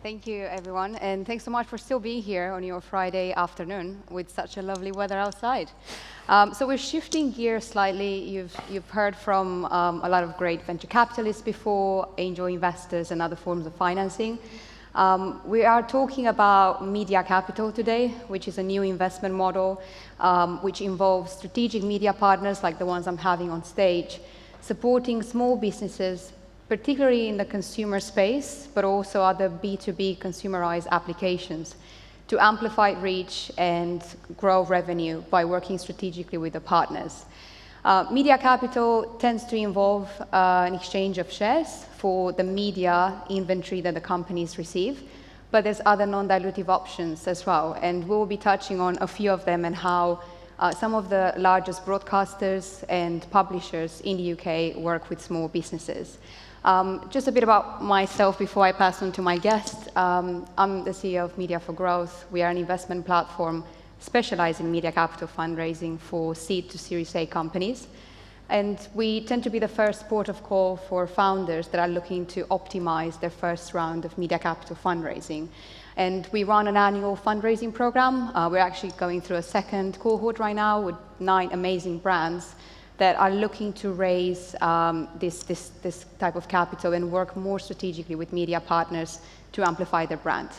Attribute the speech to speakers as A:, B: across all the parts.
A: Thank you, everyone, and thanks so much for still being here on your Friday afternoon with such a lovely weather outside. So we're shifting gears slightly. You've heard from a lot of great venture capitalists before, angel investors, and other forms of financing. We are talking about media capital today, which is a new investment model, which involves strategic media partners like the ones I'm having on stage, supporting small businesses, particularly in the consumer space, but also other B2B consumerized applications, to amplify reach and grow revenue by working strategically with the partners. Media capital tends to involve an exchange of shares for the media inventory that the companies receive, but there's other non-dilutive options as well, and we'll be touching on a few of them and how some of the largest broadcasters and publishers in the UK work with small businesses. Just a bit about myself before I pass on to my guest. I'm the CEO of Media for Growth. We are an investment platform specialized in media capital fundraising for seed to Series A companies. And we tend to be the first port of call for founders that are looking to optimize their first round of media capital fundraising. And we run an annual fundraising program. We're actually going through a second cohort right now with 9 amazing brands that are looking to raise this type of capital and work more strategically with media partners to amplify their brand.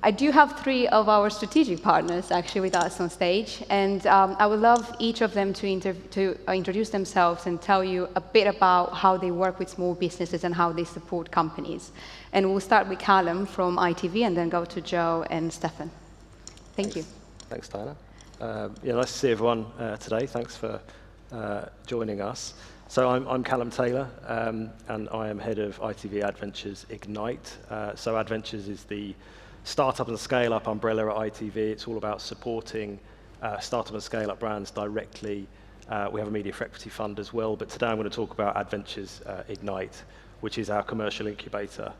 A: I do have 3 of our strategic partners actually with us on stage, and I would love each of them to introduce themselves and tell you a bit about how they work with small businesses and how they support companies. And we'll start with Callum from ITV and then go to Joe and Stefan. Thank you.
B: Thanks, Diana. Nice to see everyone today. Thanks for joining us. So I'm Callum Taylor, and I am head of ITV AdVentures Ignite. So AdVentures is the startup and scale-up umbrella at ITV. It's all about supporting startup and scale-up brands directly. We have a media for equity fund as well, but today I'm going to talk about AdVentures Ignite, which is our commercial incubator.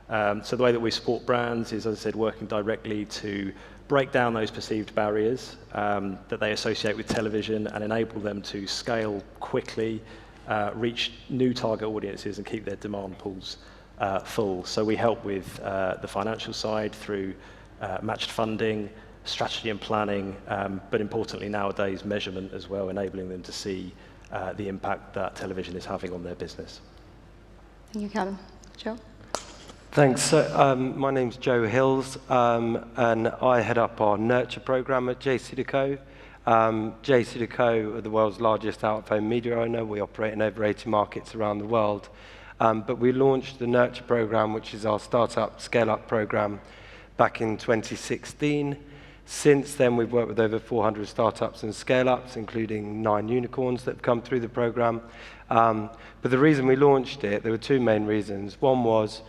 B: So the way that we support brands is, as I said, working directly to break down those perceived barriers that they associate with television and enable them to scale quickly, reach new target audiences and keep their demand pools full. So we help with the financial side through matched funding, strategy and planning, but importantly nowadays measurement as well, enabling them to see the impact that television is having on their business.
A: Thank you, Callum. Joe?
C: Thanks. So, my name's Joe Hills, and I head up our Nurture program at JC&Co. JC&Co are the world's largest out-of-home media owner. We operate in over 80 markets around the world. But we launched the Nurture program, which is our startup scale-up program, back in 2016. Since then, we've worked with over 400 startups and scale-ups, including 9 unicorns that have come through the program. But the reason we launched it, there were 2 main reasons. One was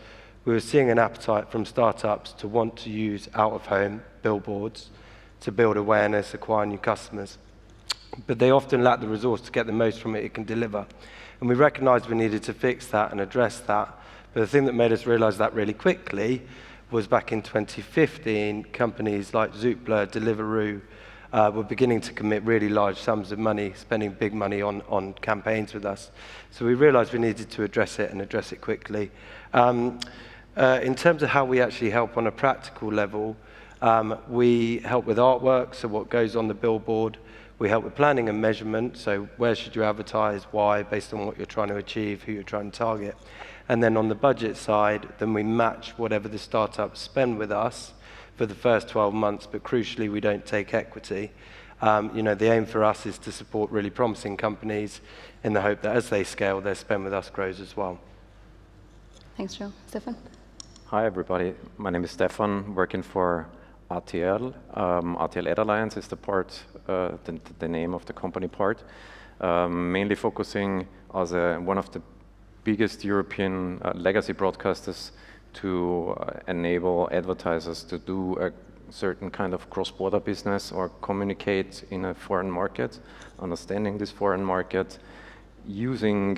C: we were seeing an appetite from startups to want to use out-of-home billboards to build awareness, acquire new customers. But they often lack the resource to get the most from it can deliver. And we recognized we needed to fix that and address that. But the thing that made us realize that really quickly was back in 2015, companies like Zoopla, Deliveroo were beginning to commit really large sums of money, spending big money on campaigns with us. So we realized we needed to address it and address it quickly. In terms of how we actually help on a practical level, we help with artwork, so what goes on the billboard. We help with planning and measurement, so where should you advertise, why, based on what you're trying to achieve, who you're trying to target. And then on the budget side, then we match whatever the startups spend with us for the first 12 months, but crucially, we don't take equity. The aim for us is to support really promising companies in the hope that as they scale, their spend with us grows as well.
A: Thanks, Joe. Stefan?
D: Hi, everybody. My name is Stefan, working for RTL. RTL AdAlliance is the name of the company part. Mainly focusing as one of the biggest European legacy broadcasters to enable advertisers to do a certain kind of cross-border business or communicate in a foreign market, understanding this foreign market, using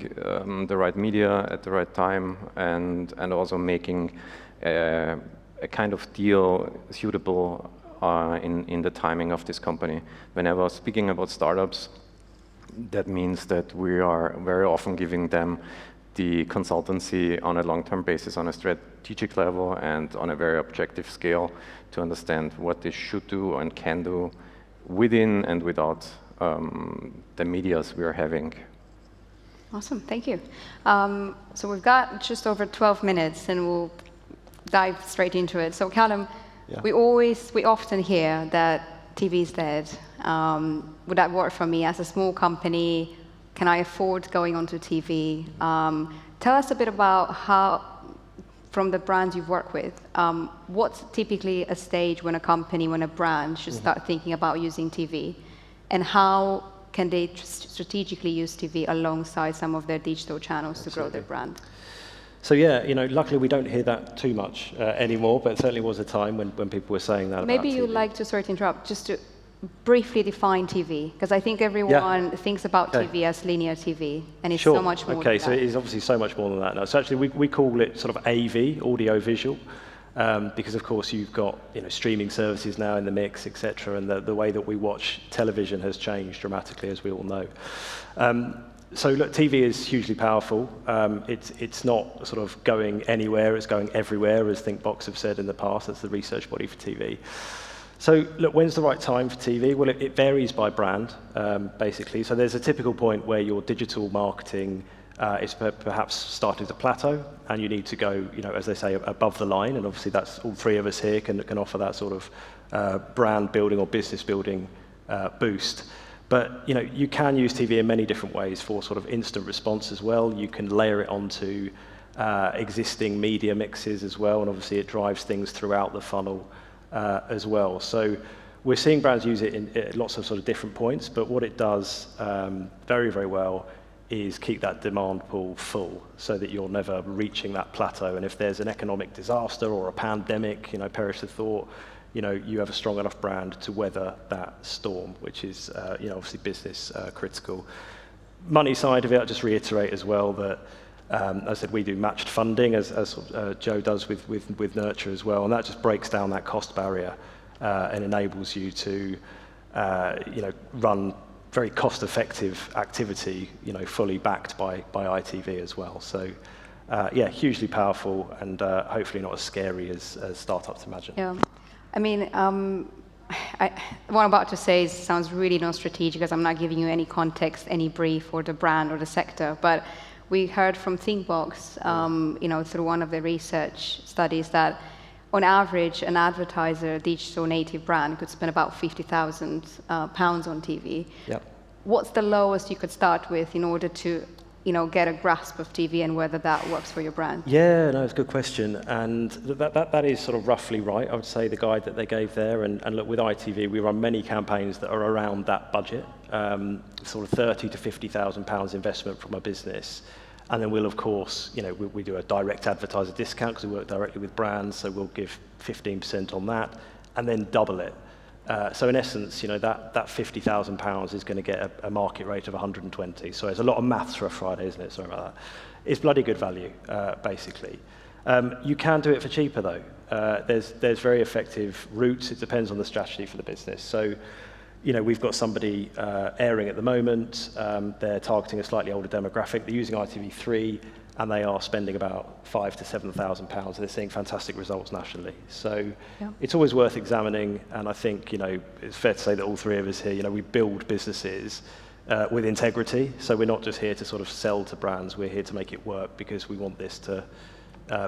D: the right media at the right time, and also making a kind of deal suitable in the timing of this company. Whenever speaking about startups, that means that we are very often giving them the consultancy on a long-term basis, on a strategic level, and on a very objective scale to understand what they should do and can do within and without the medias we are having.
A: Awesome, thank you. So we've got just over 12 minutes, and we'll dive straight into it. So Callum, we often hear that TV is dead. Would that work for me as a small company? Can I afford going onto TV? Tell us a bit about how, from the brands you've worked with, what's typically a stage when a company, when a brand should start thinking about using TV, and how can they strategically use TV alongside some of their digital channels to grow their brand?
B: So yeah, luckily we don't hear that too much anymore, but it certainly was a time when people were saying that
A: Maybe
B: about
A: you'd
B: TV.
A: like to sort of interrupt, just to briefly define TV, because I think everyone thinks about TV as linear TV, and it's so much more than
B: so
A: that.
B: it is obviously so much more than that now. So actually we call it sort of AV, audio-visual, because of course you've got streaming services now in the mix, etc., and the way that we watch television has changed dramatically, as we all know. So look, TV is hugely powerful. It's not sort of going anywhere, it's going everywhere, as ThinkBox have said in the past. That's the research body for TV. So look, when's the right time for TV? Well, it varies by brand, basically. So there's a typical point where your digital marketing is perhaps starting to plateau, and you need to go, as they say, above the line. And obviously, that's all three of us here can offer that sort of brand building or business building boost. But you can use TV in many different ways for sort of instant response as well. You can layer it onto existing media mixes as well, and obviously it drives things throughout the funnel as well. So we're seeing brands use it at lots of sort of different points, but what it does very, very well is keep that demand pool full so that you're never reaching that plateau. And if there's an economic disaster or a pandemic, perish the thought, you have a strong enough brand to weather that storm, which is, obviously business critical. Money side of it, I'll just reiterate as well that, as I said, we do matched funding, as Joe does with Nurture as well, and that just breaks down that cost barrier and enables you to, run very cost-effective activity, fully backed by ITV as well. So, hugely powerful and hopefully not as scary as startups imagine.
A: Yeah. I mean, what I'm about to say sounds really non-strategic, because I'm not giving you any context, any brief, or the brand or the sector. But we heard from ThinkBox, through one of the research studies, that on average, an advertiser, digital native brand, could spend about £50,000 on TV.
B: Yep.
A: What's the lowest you could start with in order to get a grasp of TV and whether that works for your brand?
B: Yeah, no, it's a good question. And that is sort of roughly right, I would say, the guide that they gave there. And look, with ITV, we run many campaigns that are around that budget, sort of £30,000 to £50,000 investment from a business. And then we'll, of course, we do a direct advertiser discount because we work directly with brands, so we'll give 15% on that, and then double it. So in essence, that £50,000 is going to get a market rate of 120. So it's a lot of maths for a Friday, isn't it? Sorry about that. It's bloody good value, basically. You can do it for cheaper, though. There's very effective routes. It depends on the strategy for the business. So, we've got somebody airing at the moment. They're targeting a slightly older demographic. They're using ITV3, and they are spending about £5,000 to £7,000. They're seeing fantastic results nationally. So it's always worth examining. And I think, it's fair to say that all three of us here, we build businesses with integrity. So we're not just here to sort of sell to brands. We're here to make it work because we want this to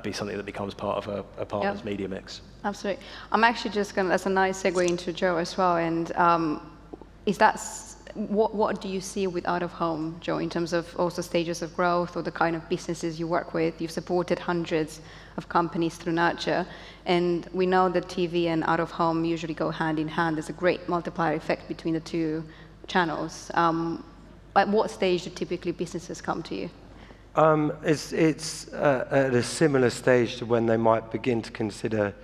B: be something that becomes part of a partner's media mix.
A: Absolutely. I'm actually just going to, that's a nice segue into Joe as well. And what do you see with out-of-home, Joe, in terms of also stages of growth or the kind of businesses you work with? You've supported hundreds of companies through Nurture, and we know that TV and out-of-home usually go hand in hand. There's a great multiplier effect between the two channels. At what stage do typically businesses come to you?
C: It's at a similar stage to when they might begin to consider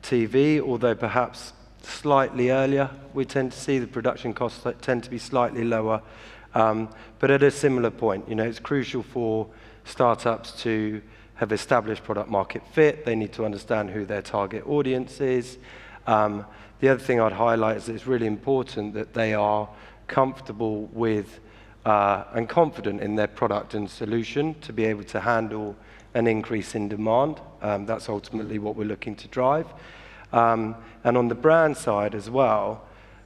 C: TV, although perhaps slightly earlier. We tend to see the production costs that tend to be slightly lower, but at a similar point. It's crucial for startups to have established product market fit. They need to understand who their target audience is. The other thing I'd highlight is that it's really important that they are comfortable with and confident in their product and solution to be able to handle an increase in demand. That's ultimately what we're looking to drive. And on the brand side as well,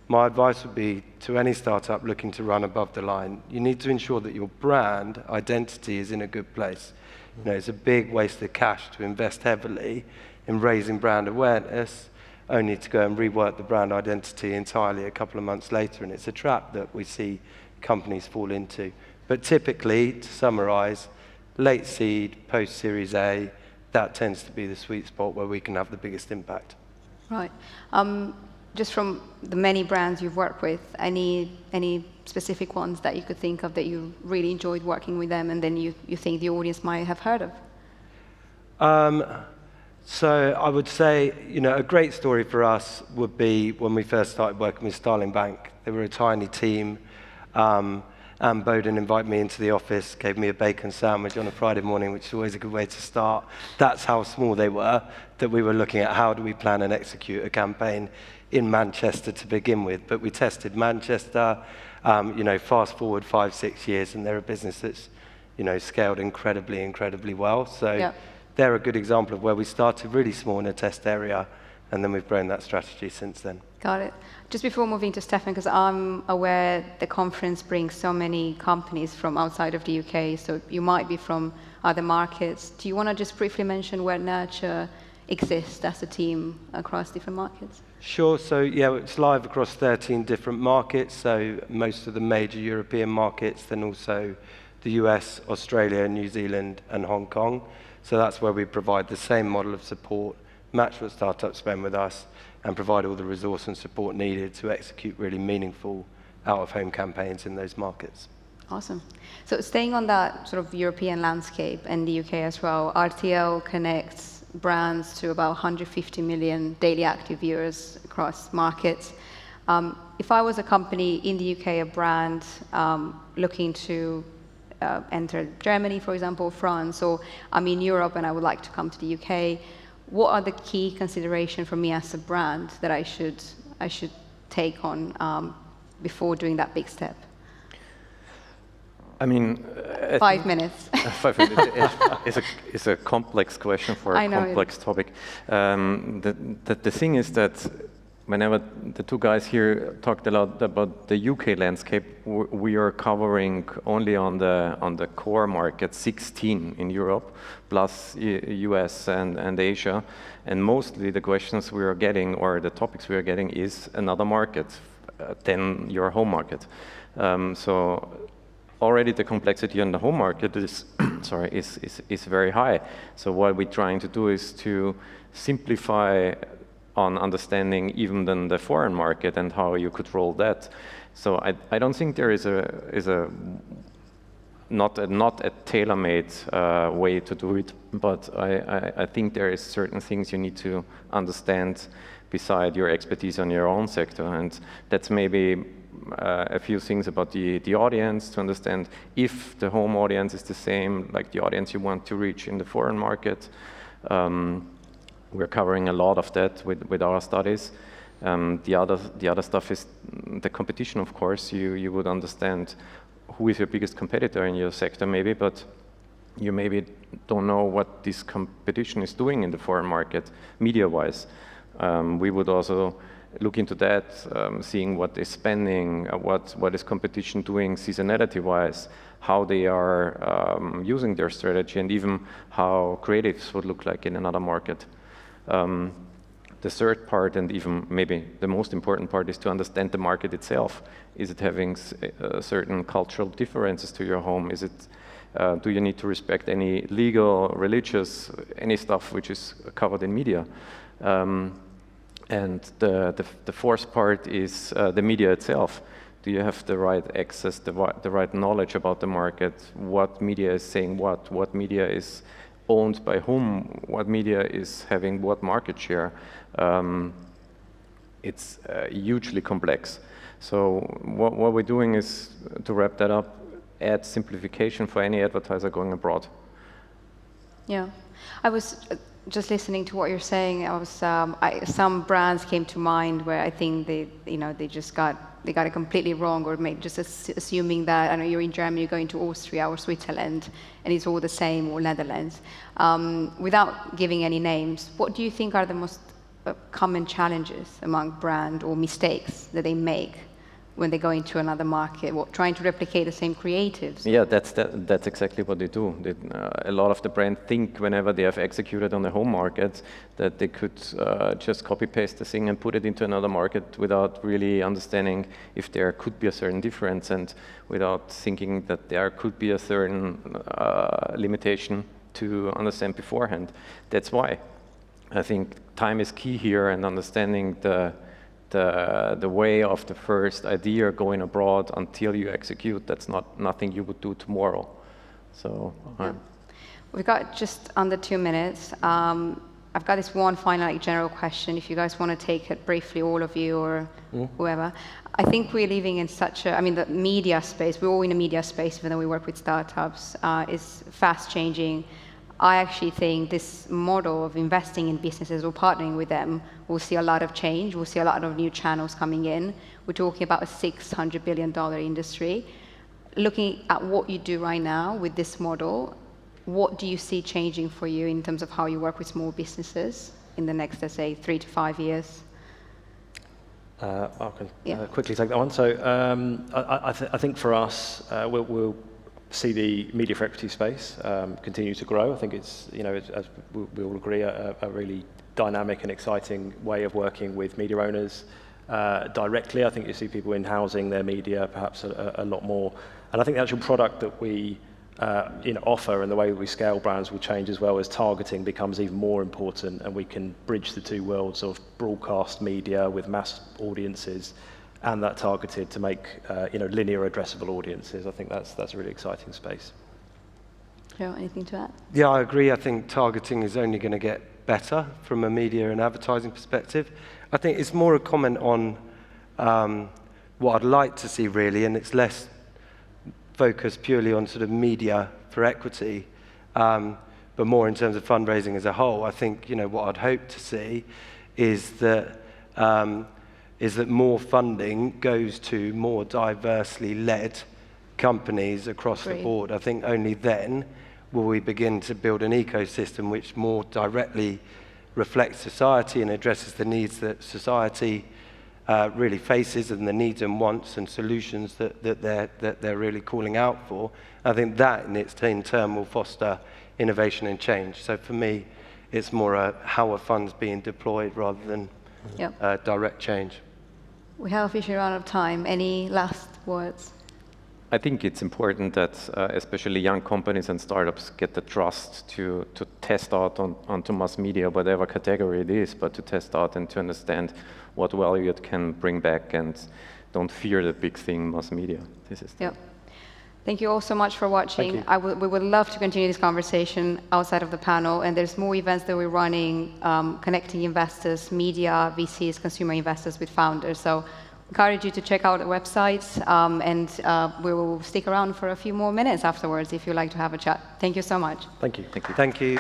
C: my advice would be to any startup looking to run above the line, you need to ensure that your brand identity is in a good place. You know, it's a big waste of cash to invest heavily in raising brand awareness, only to go and rework the brand identity entirely a couple of months later, and it's a trap that we see companies fall into. But typically, to summarize, late seed, post-Series A, that tends to be the sweet spot where we can have the biggest impact.
A: Right. Just from the many brands you've worked with, any specific ones that you could think of that you really enjoyed working with them and then you think the audience might have heard of?
C: So I would say, you know, a great story for us would be when we first started working with Starling Bank. They were a tiny team. Anne Bowden invited me into the office, gave me a bacon sandwich on a Friday morning, which is always a good way to start. That's how small they were, that we were looking at how do we plan and execute a campaign in Manchester to begin with. But we tested Manchester, you know, fast forward 5-6 years, and they're a business that's, you know, scaled incredibly well. So yeah, they're a good example of where we started really small in a test area, and then we've grown that strategy since then.
A: Got it. Just before moving to Stefan, because I'm aware the conference brings so many companies from outside of the UK, so you might be from other markets. Do you want to just briefly mention where Nurture exists as a team across different markets?
C: Sure. So yeah, it's live across 13 different markets, so most of the major European markets, then also the US, Australia, New Zealand, and Hong Kong. So that's where we provide the same model of support, match what startups spend with us, and provide all the resource and support needed to execute really meaningful out-of-home campaigns in those markets.
A: Awesome. So staying on that sort of European landscape and the UK as well, RTL connects brands to about 150 million daily active viewers across markets. If I was a company in the UK, a brand looking to enter Germany, for example, France, or I'm in Europe and I would like to come to the UK, what are the key considerations for me as a brand that I should take on before doing that big step?
D: I mean,
A: 5 minutes.
D: 5 minutes is a complex question for a complex topic. The thing is that whenever the two guys here talked a lot about the UK landscape, we are covering only on the core market 16 in Europe, plus US and Asia, and mostly the questions we are getting or the topics we are getting is another market than your home market. So already the complexity on the home market is is very high. So what we're trying to do is to simplify on understanding even then the foreign market and how you could roll that. So I don't think there is not a tailor-made way to do it, but I think there is certain things you need to understand beside your expertise on your own sector, and that's maybe a few things about the audience to understand if the home audience is the same like the audience you want to reach in the foreign market. We're covering a lot of that with our studies. The other stuff is the competition, of course. You would understand who is your biggest competitor in your sector maybe, but you maybe don't know what this competition is doing in the foreign market media-wise. We would also look into that, seeing what is spending, what is competition doing seasonality-wise, how they are using their strategy, and even how creatives would look like in another market. The third part, and even maybe the most important part, is to understand the market itself. Is it having certain cultural differences to your home? Is it, do you need to respect any legal, religious, any stuff which is covered in media? And the fourth part is the media itself. Do you have the right access, the right knowledge about the market? What media is saying what media is owned by whom, what media is having what market share. It's hugely complex. So what we're doing is, to wrap that up, add simplification for any advertiser going abroad.
A: Yeah, I was just listening to what you're saying. I was some brands came to mind where I think they just got they got it completely wrong, or just assuming that, I know you're in Germany, you're going to Austria or Switzerland, and it's all the same, or Netherlands. Without giving any names, what do you think are the most common challenges among brand or mistakes that they make when they go into another market, trying to replicate the same creatives?
D: Yeah, that's exactly what they do. A lot of the brand think whenever they have executed on the home market that they could just copy-paste the thing and put it into another market without really understanding if there could be a certain difference and without thinking that there could be a certain limitation to understand beforehand. That's why I think time is key here, and understanding the way of the first idea going abroad until you execute. That's nothing you would do tomorrow. So
A: we've got just under 2 minutes. I've got this one final general question. If you guys want to take it briefly, all of you or whoever. I think we're living in such a, the media space. We're all in a media space, even though we work with startups. Is fast changing. I actually think this model of investing in businesses or partnering with them will see a lot of change. We'll see a lot of new channels coming in. We're talking about a $600 billion industry. Looking at what you do right now with this model, what do you see changing for you in terms of how you work with small businesses in the next, let's say, 3 to 5 years?
B: I can quickly take that one. So I think for us, we'll see the media for equity space continue to grow. I think it's, as we all agree, a really dynamic and exciting way of working with media owners directly. I think you see people in-housing their media perhaps a lot more. And I think the actual product that we offer and the way we scale brands will change as well as targeting becomes even more important, and we can bridge the two worlds of broadcast media with mass audiences and that targeted to make linear addressable audiences. I think that's a really exciting space.
A: Joe, anything to add?
C: Yeah, I agree. I think targeting is only going to get better from a media and advertising perspective. I think it's more a comment on what I'd like to see really, and it's less focused purely on sort of media for equity, but more in terms of fundraising as a whole. I think what I'd hope to see is that more funding goes to more diversely led companies across the board. I think only then will we begin to build an ecosystem which more directly reflects society and addresses the needs that society really faces, and the needs and wants and solutions that they're really calling out for. I think that in turn will foster innovation and change. So for me, it's more how are funds being deployed rather than direct change.
A: We have officially run out of time. Any last words?
D: I think it's important that especially young companies and startups get the trust to test out onto mass media, whatever category it is, but to test out and to understand what value it can bring back, and don't fear the big thing, mass media. This is
A: Thank you all so much for watching. We would love to continue this conversation outside of the panel, and there's more events that we're running, connecting investors, media, VCs, consumer investors with founders. So encourage you to check out the websites, and we will stick around for a few more minutes afterwards if you'd like to have a chat. Thank you so much.
B: Thank you.
C: Thank you.